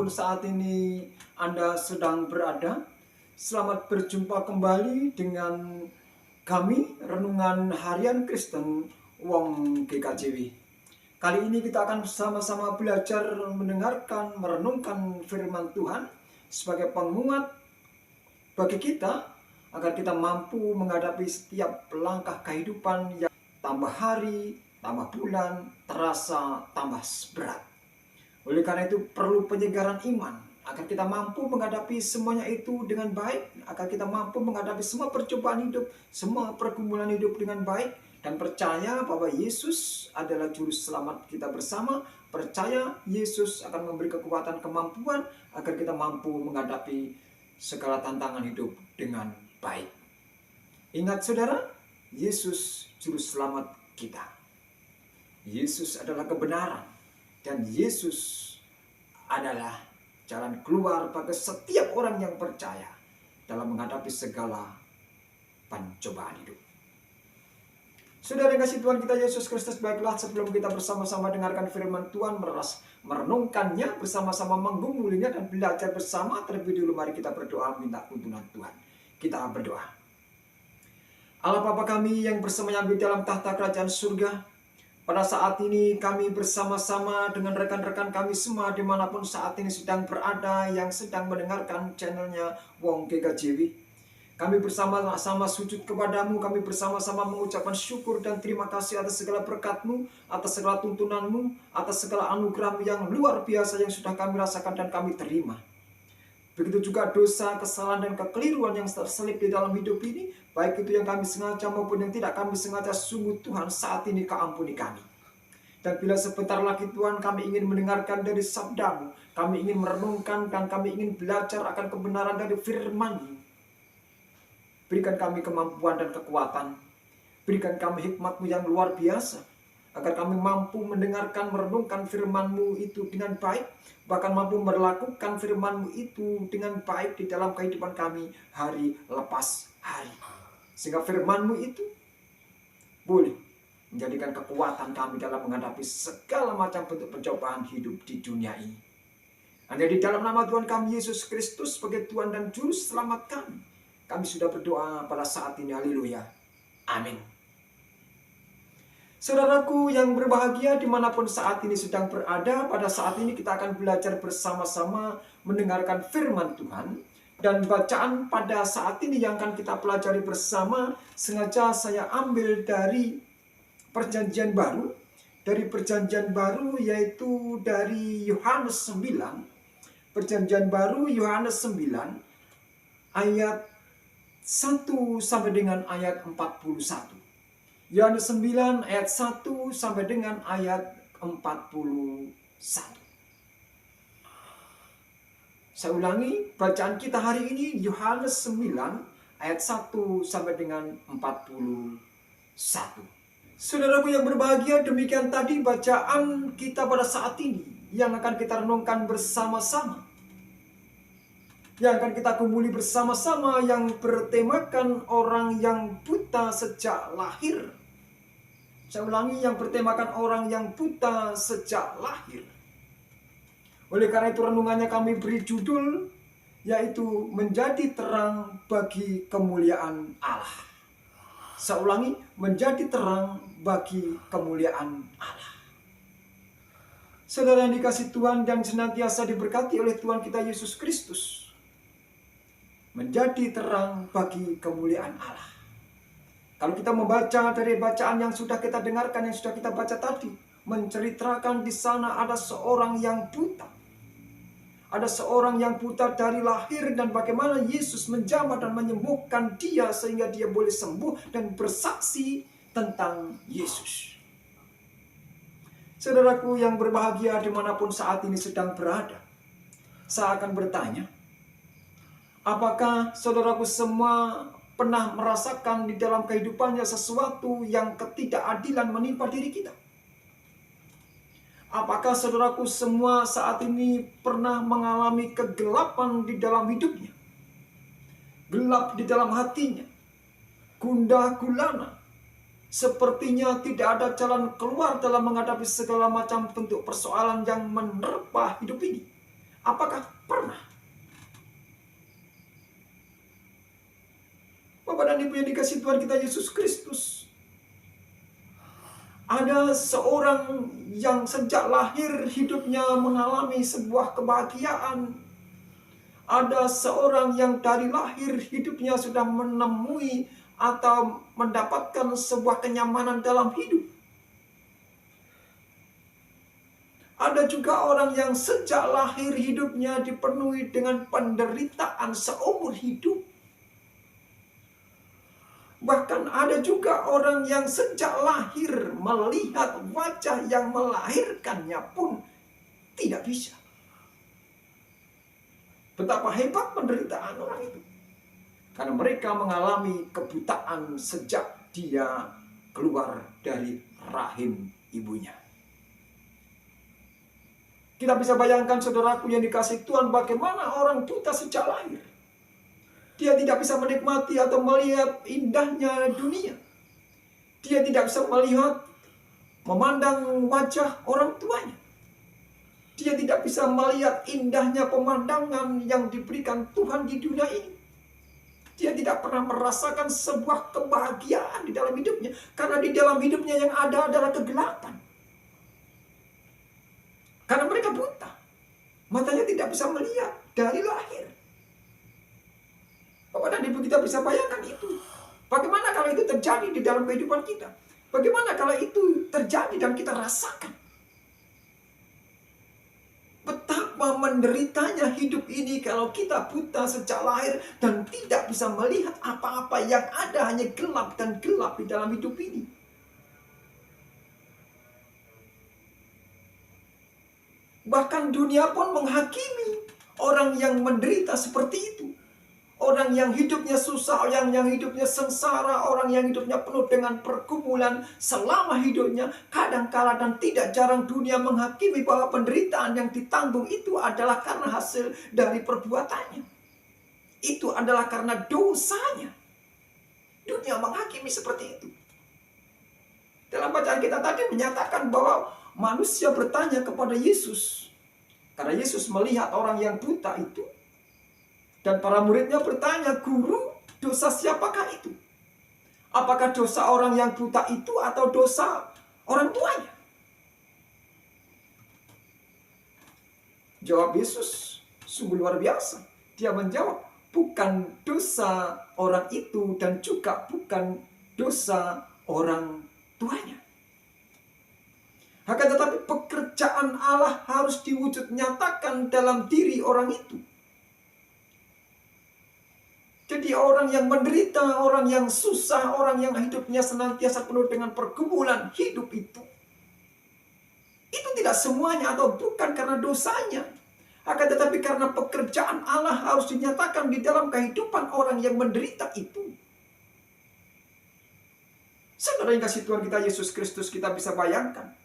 dimanapun saat ini Anda sedang berada, selamat berjumpa kembali dengan kami, Renungan Harian Kristen Wong GKJW. Kali ini kita akan bersama-sama belajar mendengarkan, merenungkan firman Tuhan sebagai penguat bagi kita, agar kita mampu menghadapi setiap langkah kehidupan yang tambah hari, tambah bulan, terasa tambah berat. Oleh karena itu perlu penyegaran iman, agar kita mampu menghadapi semuanya itu dengan baik, agar kita mampu menghadapi semua percobaan hidup, semua pergumulan hidup dengan baik, dan percaya bahwa Yesus adalah juru selamat kita bersama. Percaya Yesus akan memberi kekuatan, kemampuan agar kita mampu menghadapi segala tantangan hidup dengan baik. Ingat saudara, Yesus juru selamat kita. Yesus adalah kebenaran. Dan Yesus adalah jalan keluar bagi setiap orang yang percaya dalam menghadapi segala pencobaan hidup. Saudara yang kasih Tuhan kita Yesus Kristus, baiklah sebelum kita bersama-sama dengarkan firman Tuhan, merenungkannya, bersama-sama menggumulinya dan belajar bersama, terlebih dulu mari kita berdoa minta tuntunan Tuhan. Kita berdoa. Allah Bapa kami yang bersemayam di dalam tahta kerajaan surga, pada saat ini kami bersama-sama dengan rekan-rekan kami semua dimanapun saat ini sedang berada yang sedang mendengarkan channelnya Wong GKJW. Kami bersama-sama sujud kepadamu, kami bersama-sama mengucapkan syukur dan terima kasih atas segala berkat-Mu, atas segala tuntunan-Mu, atas segala anugerah yang luar biasa yang sudah kami rasakan dan kami terima. Begitu juga dosa, kesalahan, dan kekeliruan yang terselip di dalam hidup ini, baik itu yang kami sengaja maupun yang tidak kami sengaja, sungguh Tuhan saat ini keampuni kami. Dan bila sebentar lagi Tuhan kami ingin mendengarkan dari sabda-Mu, kami ingin merenungkan dan kami ingin belajar akan kebenaran dari firman-Mu. Berikan kami kemampuan dan kekuatan, berikan kami hikmat-Mu yang luar biasa, agar kami mampu mendengarkan, merenungkan firman-Mu itu dengan baik, bahkan mampu melakukan firman-Mu itu dengan baik di dalam kehidupan kami hari lepas hari. Sehingga firman-Mu itu boleh menjadikan kekuatan kami dalam menghadapi segala macam bentuk pencobaan hidup di dunia ini. Hanya di dalam nama Tuhan kami Yesus Kristus sebagai Tuhan dan Juru Selamat kami sudah berdoa pada saat ini. Haleluya. Amin. Saudaraku yang berbahagia dimanapun saat ini sedang berada, pada saat ini kita akan belajar bersama-sama mendengarkan firman Tuhan. Dan bacaan pada saat ini yang akan kita pelajari bersama, sengaja saya ambil dari Perjanjian Baru. Dari Perjanjian Baru yaitu dari Yohanes 9. Perjanjian Baru Yohanes 9 ayat 1 sampai dengan ayat 41. Yohanes 9 ayat 1 sampai dengan ayat 41. Saya ulangi bacaan kita hari ini, Yohanes 9 ayat 1 sampai dengan 41. Saudaraku yang berbahagia, demikian tadi bacaan kita pada saat ini yang akan kita renungkan bersama-sama, yang akan kita kumpuli bersama-sama, yang bertemakan orang yang buta sejak lahir. Saya ulangi, yang bertemakan orang yang buta sejak lahir. Oleh karena itu renungannya kami beri judul, yaitu menjadi terang bagi kemuliaan Allah. Saya ulangi, menjadi terang bagi kemuliaan Allah. Saudara yang dikasih Tuhan dan senantiasa diberkati oleh Tuhan kita Yesus Kristus, menjadi terang bagi kemuliaan Allah. Kalau kita membaca dari bacaan yang sudah kita dengarkan, yang sudah kita baca tadi, menceritakan di sana ada seorang yang buta. Ada seorang yang buta dari lahir dan bagaimana Yesus menjamah dan menyembuhkan dia sehingga dia boleh sembuh dan bersaksi tentang Yesus. Saudaraku yang berbahagia dimanapun saat ini sedang berada, saya akan bertanya, apakah saudaraku semua pernah merasakan di dalam kehidupannya sesuatu yang ketidakadilan menimpa diri kita? Apakah saudaraku semua saat ini pernah mengalami kegelapan di dalam hidupnya? Gelap di dalam hatinya, gundah gulana, sepertinya tidak ada jalan keluar dalam menghadapi segala macam bentuk persoalan yang menerpa hidup ini. Apakah pernah? Bapak dan Ibu yang dikasihi Tuhan kita Yesus Kristus, ada seorang yang sejak lahir hidupnya mengalami sebuah kebahagiaan. Ada seorang yang dari lahir hidupnya sudah menemui atau mendapatkan sebuah kenyamanan dalam hidup. Ada juga orang yang sejak lahir hidupnya dipenuhi dengan penderitaan seumur hidup. Bahkan ada juga orang yang sejak lahir melihat wajah yang melahirkannya pun tidak bisa. Betapa hebat penderitaan orang itu. Karena mereka mengalami kebutaan sejak dia keluar dari rahim ibunya. Kita bisa bayangkan saudaraku yang dikasihi Tuhan, bagaimana orang buta sejak lahir. Dia tidak bisa menikmati atau melihat indahnya dunia. Dia tidak bisa melihat, memandang wajah orang tuanya. Dia tidak bisa melihat indahnya pemandangan yang diberikan Tuhan di dunia ini. Dia tidak pernah merasakan sebuah kebahagiaan di dalam hidupnya. Karena di dalam hidupnya yang ada adalah kegelapan. Karena mereka buta. Matanya tidak bisa melihat dari lahir. Bapak dan Ibu, kita bisa bayangkan itu. Bagaimana kalau itu terjadi di dalam kehidupan kita? Bagaimana kalau itu terjadi dan kita rasakan? Betapa menderitanya hidup ini kalau kita buta sejak lahir dan tidak bisa melihat apa-apa, yang ada hanya gelap dan gelap di dalam hidup ini. Bahkan dunia pun menghakimi orang yang menderita seperti itu. Orang yang hidupnya susah, orang yang hidupnya sengsara, orang yang hidupnya penuh dengan pergumulan selama hidupnya, kadangkala dan tidak jarang dunia menghakimi bahwa penderitaan yang ditanggung itu adalah karena hasil dari perbuatannya. Itu adalah karena dosanya. Dunia menghakimi seperti itu. Dalam bacaan kita tadi menyatakan bahwa manusia bertanya kepada Yesus. Karena Yesus melihat orang yang buta itu. Dan para muridnya bertanya, "Guru, dosa siapakah itu? Apakah dosa orang yang buta itu atau dosa orang tuanya?" Jawab Yesus sungguh luar biasa. Dia menjawab, bukan dosa orang itu dan juga bukan dosa orang tuanya. Akan tetapi pekerjaan Allah harus diwujud nyatakan dalam diri orang itu. Jadi orang yang menderita, orang yang susah, orang yang hidupnya senantiasa penuh dengan pergumulan hidup itu tidak semuanya atau bukan karena dosanya. Akan tetapi karena pekerjaan Allah harus dinyatakan di dalam kehidupan orang yang menderita itu. Saudara yang kasih Tuhan kita Yesus Kristus, kita bisa bayangkan.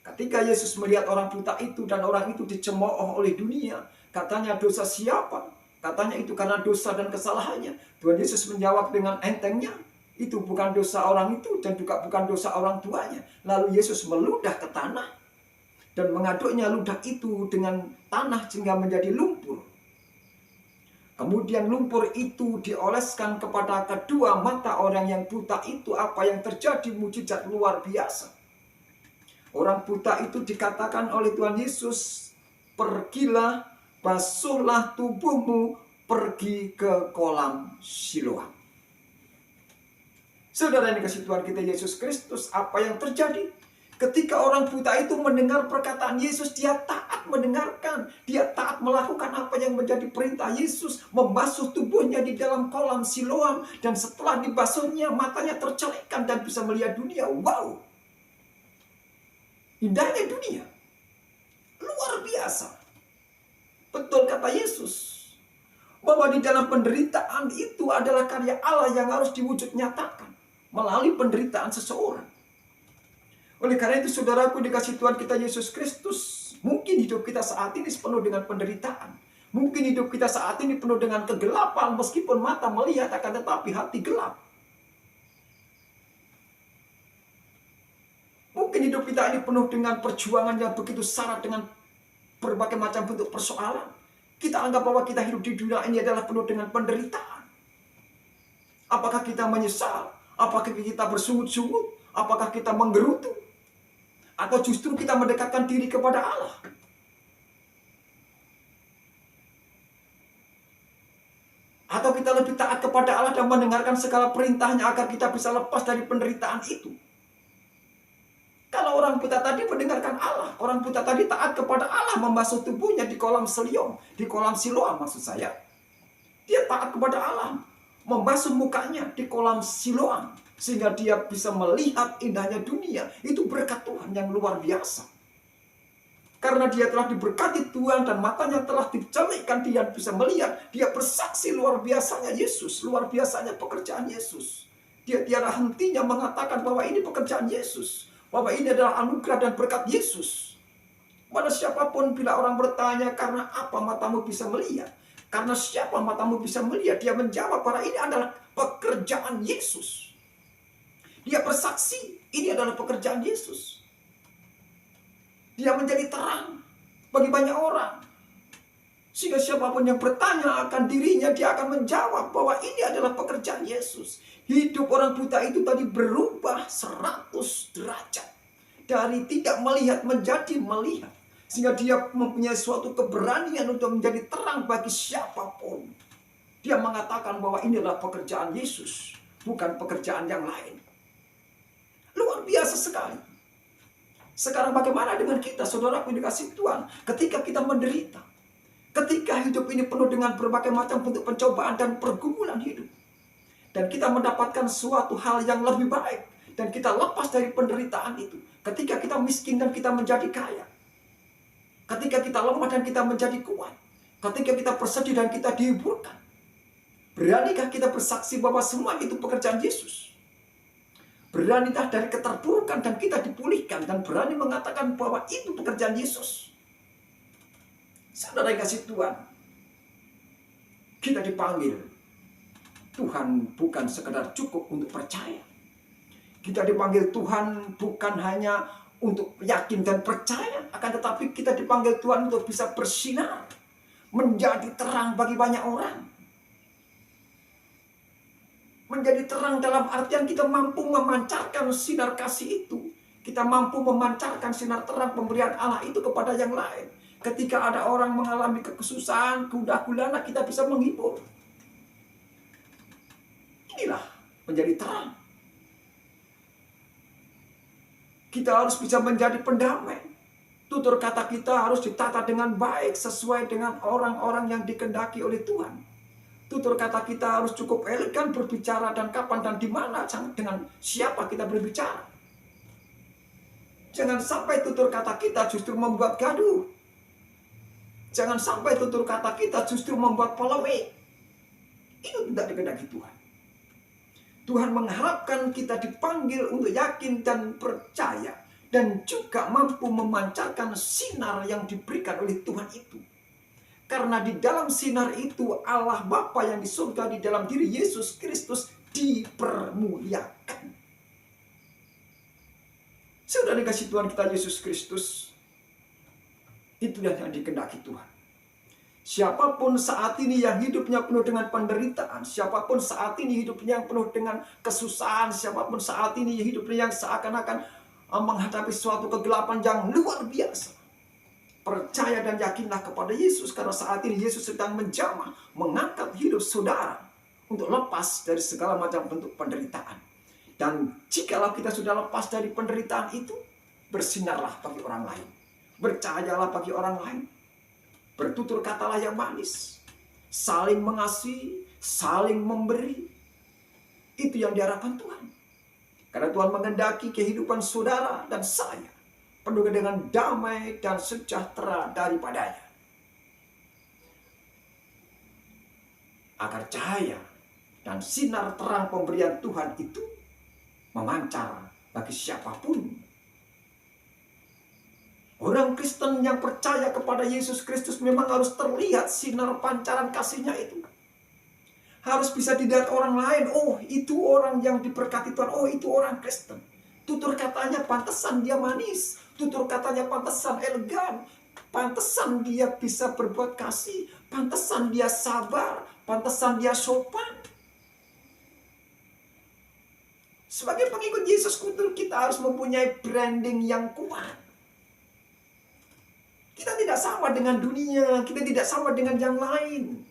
Ketika Yesus melihat orang buta itu dan orang itu dicemooh oleh dunia. Katanya, dosa siapa? Katanya itu karena dosa dan kesalahannya. Tuhan Yesus menjawab dengan entengnya, itu bukan dosa orang itu dan juga bukan dosa orang tuanya. Lalu Yesus meludah ke tanah dan mengaduknya ludah itu dengan tanah sehingga menjadi lumpur. Kemudian lumpur itu dioleskan kepada kedua mata orang yang buta itu. Apa yang terjadi? Mujizat luar biasa. Orang buta itu dikatakan oleh Tuhan Yesus, "Pergilah, basuhlah tubuhmu, pergi ke kolam Siloam." Saudara yang dikasihi Tuhan kita Yesus Kristus, apa yang terjadi? Ketika orang buta itu mendengar perkataan Yesus, dia taat mendengarkan. Dia taat melakukan apa yang menjadi perintah Yesus, membasuh tubuhnya di dalam kolam Siloam. Dan setelah dibasuhnya, matanya tercelekkan dan bisa melihat dunia. Wow! Indahnya dunia. Luar biasa. Betul kata Yesus, bahwa di dalam penderitaan itu adalah karya Allah yang harus diwujud nyatakan melalui penderitaan seseorang. Oleh karena itu, saudaraku dikasihi Tuhan kita Yesus Kristus, mungkin hidup kita saat ini penuh dengan penderitaan. Mungkin hidup kita saat ini penuh dengan kegelapan, meskipun mata melihat akan tetapi hati gelap. Mungkin hidup kita ini penuh dengan perjuangan yang begitu syarat dengan berbagai macam bentuk persoalan. Kita anggap bahwa kita hidup di dunia ini adalah penuh dengan penderitaan. Apakah kita menyesal? Apakah kita bersungut-sungut? Apakah kita menggerutu? Atau justru kita mendekatkan diri kepada Allah? Atau kita lebih taat kepada Allah dan mendengarkan segala perintahnya agar kita bisa lepas dari penderitaan itu? Kalau orang buta tadi mendengarkan Allah, orang buta tadi taat kepada Allah, membasuh tubuhnya di kolam Siloam, di kolam Siloam maksud saya. Dia taat kepada Allah, membasuh mukanya di kolam Siloam, sehingga dia bisa melihat indahnya dunia. Itu berkat Tuhan yang luar biasa. Karena dia telah diberkati Tuhan dan matanya telah dicelikkan, dia bisa melihat. Dia bersaksi luar biasanya Yesus, luar biasanya pekerjaan Yesus. Dia tiada hentinya mengatakan bahwa ini pekerjaan Yesus, bahwa ini adalah anugerah dan berkat Yesus. Pada siapapun bila orang bertanya, karena apa matamu bisa melihat? Karena siapa matamu bisa melihat? Dia menjawab bahwa ini adalah pekerjaan Yesus. Dia bersaksi, ini adalah pekerjaan Yesus. Dia menjadi terang bagi banyak orang. Sehingga siapapun yang bertanya akan dirinya, dia akan menjawab bahwa ini adalah pekerjaan Yesus. Hidup orang buta itu tadi berubah 100 derajat. Dari tidak melihat menjadi melihat. Sehingga dia mempunyai suatu keberanian untuk menjadi terang bagi siapapun. Dia mengatakan bahwa ini adalah pekerjaan Yesus, bukan pekerjaan yang lain. Luar biasa sekali. Sekarang bagaimana dengan kita, saudaraku dikasih Tuhan, ketika kita menderita, ketika hidup ini penuh dengan berbagai macam bentuk pencobaan dan pergumulan hidup, dan kita mendapatkan suatu hal yang lebih baik, dan kita lepas dari penderitaan itu, ketika kita miskin dan kita menjadi kaya, ketika kita lemah dan kita menjadi kuat, ketika kita bersedih dan kita dihiburkan, beranikah kita bersaksi bahwa semua itu pekerjaan Yesus? Beranilah dari keterpurukan dan kita dipulihkan, dan berani mengatakan bahwa itu pekerjaan Yesus. Saudara kasih Tuhan, kita dipanggil. Tuhan bukan sekedar cukup untuk percaya. Kita dipanggil Tuhan bukan hanya untuk yakin dan percaya, akan tetapi kita dipanggil Tuhan untuk bisa bersinar, menjadi terang bagi banyak orang. Menjadi terang dalam artian kita mampu memancarkan sinar kasih itu. Kita mampu memancarkan sinar terang pemberian Allah itu kepada yang lain. Ketika ada orang mengalami kesusahan, gundah gulana, kita bisa menghibur. Inilah menjadi terang. Kita harus bisa menjadi pendamai. Tutur kata kita harus ditata dengan baik sesuai dengan orang-orang yang dikehendaki oleh Tuhan. Tutur kata kita harus cukup elegan berbicara, dan kapan dan di mana, dengan siapa kita berbicara. Jangan sampai tutur kata kita justru membuat gaduh. Jangan sampai tutur kata kita justru membuat polemik. Itu tidak dikehendaki Tuhan. Tuhan mengharapkan kita dipanggil untuk yakin dan percaya, dan juga mampu memancarkan sinar yang diberikan oleh Tuhan itu. Karena di dalam sinar itu Allah Bapa yang di surga di dalam diri Yesus Kristus dipermuliakan. Sudah dikasih Tuhan kita Yesus Kristus, itulah yang dikehendaki Tuhan. Siapapun saat ini yang hidupnya penuh dengan penderitaan, siapapun saat ini hidupnya yang penuh dengan kesusahan, siapapun saat ini hidupnya yang seakan-akan menghadapi suatu kegelapan yang luar biasa, percaya dan yakinlah kepada Yesus, karena saat ini Yesus sedang menjamah, mengangkat hidup saudara untuk lepas dari segala macam bentuk penderitaan. Dan jikalau kita sudah lepas dari penderitaan itu, bersinarlah bagi orang lain, bercahayalah bagi orang lain, bertutur katalah yang manis, saling mengasihi, saling memberi. Itu yang diharapkan Tuhan. Karena Tuhan menghendaki kehidupan saudara dan saya penuh dengan damai dan sejahtera daripadanya. Agar cahaya dan sinar terang pemberian Tuhan itu memancar bagi siapapun. Orang Kristen yang percaya kepada Yesus Kristus memang harus terlihat sinar pancaran kasihnya itu. Harus bisa dilihat orang lain, oh itu orang yang diberkati Tuhan, oh itu orang Kristen. Tutur katanya pantesan dia manis, tutur katanya pantesan elegan, Pantesan dia bisa berbuat kasih, pantesan dia sabar, pantesan dia sopan. Sebagai pengikut Yesus Kudus, kita harus mempunyai branding yang kuat. Kita tidak sama dengan dunia, kita tidak sama dengan yang lain.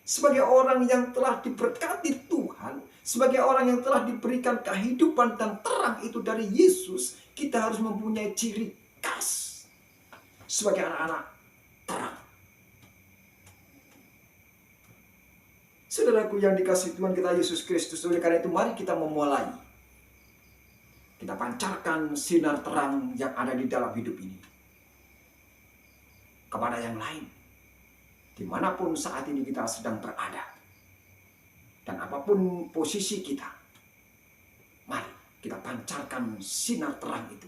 Sebagai orang yang telah diberkati Tuhan, sebagai orang yang telah diberikan kehidupan dan terang itu dari Yesus, kita harus mempunyai ciri khas sebagai anak-anak terang. Saudaraku yang dikasihi Tuhan kita Yesus Kristus, oleh karena itu mari kita memulai. Kita pancarkan sinar terang yang ada di dalam hidup ini kepada yang lain, dimanapun saat ini kita sedang berada, dan apapun posisi kita, mari kita pancarkan sinar terang itu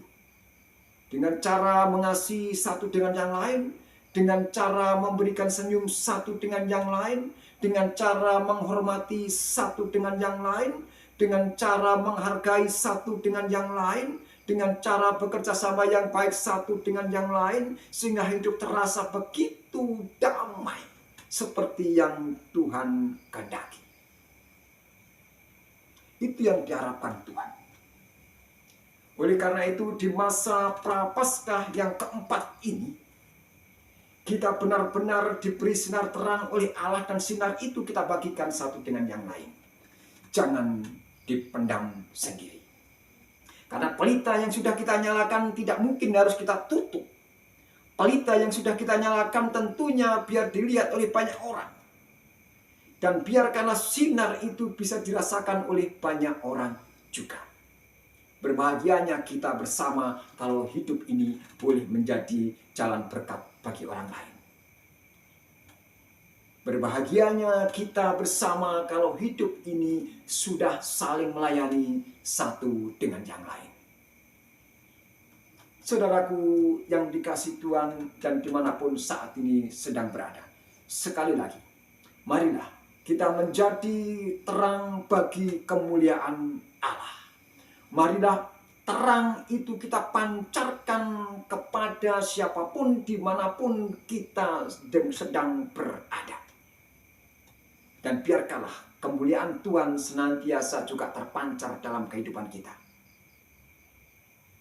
dengan cara mengasihi satu dengan yang lain, dengan cara memberikan senyum satu dengan yang lain, dengan cara menghormati satu dengan yang lain, dengan cara menghargai satu dengan yang lain, dengan cara bekerja sama yang baik satu dengan yang lain, sehingga hidup terasa begitu damai seperti yang Tuhan kehendaki. Itu yang diharapkan Tuhan. Oleh karena itu di masa Prapaskah yang keempat ini, kita benar-benar diberi sinar terang oleh Allah, dan sinar itu kita bagikan satu dengan yang lain. Jangan dipendam sendiri. Karena pelita yang sudah kita nyalakan tidak mungkin harus kita tutup. Pelita yang sudah kita nyalakan tentunya biar dilihat oleh banyak orang. Dan biarkanlah sinar itu bisa dirasakan oleh banyak orang juga. Berbahagianya kita bersama kalau hidup ini boleh menjadi jalan berkat bagi orang lain. Berbahagianya kita bersama kalau hidup ini sudah saling melayani satu dengan yang lain. Saudaraku yang dikasihi Tuhan dan dimanapun saat ini sedang berada, sekali lagi, marilah kita menjadi terang bagi kemuliaan Allah. Marilah terang itu kita pancarkan kepada siapapun dimanapun kita sedang berada. Dan biarkanlah kemuliaan Tuhan senantiasa juga terpancar dalam kehidupan kita.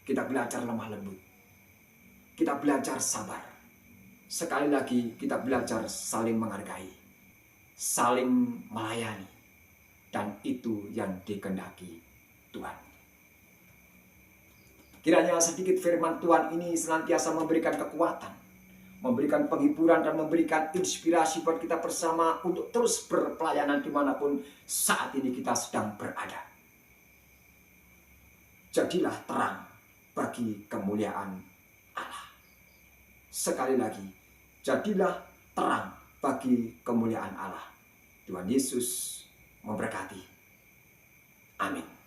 Kita belajar lemah lembut. Kita belajar sabar. Sekali lagi kita belajar saling menghargai. Saling melayani. Dan itu yang dikehendaki Tuhan. Kiranya sedikit firman Tuhan ini senantiasa memberikan kekuatan, memberikan penghiburan, dan memberikan inspirasi buat kita bersama untuk terus berpelayanan dimanapun saat ini kita sedang berada. Jadilah terang bagi kemuliaan Allah. Sekali lagi, jadilah terang bagi kemuliaan Allah. Tuhan Yesus memberkati. Amin.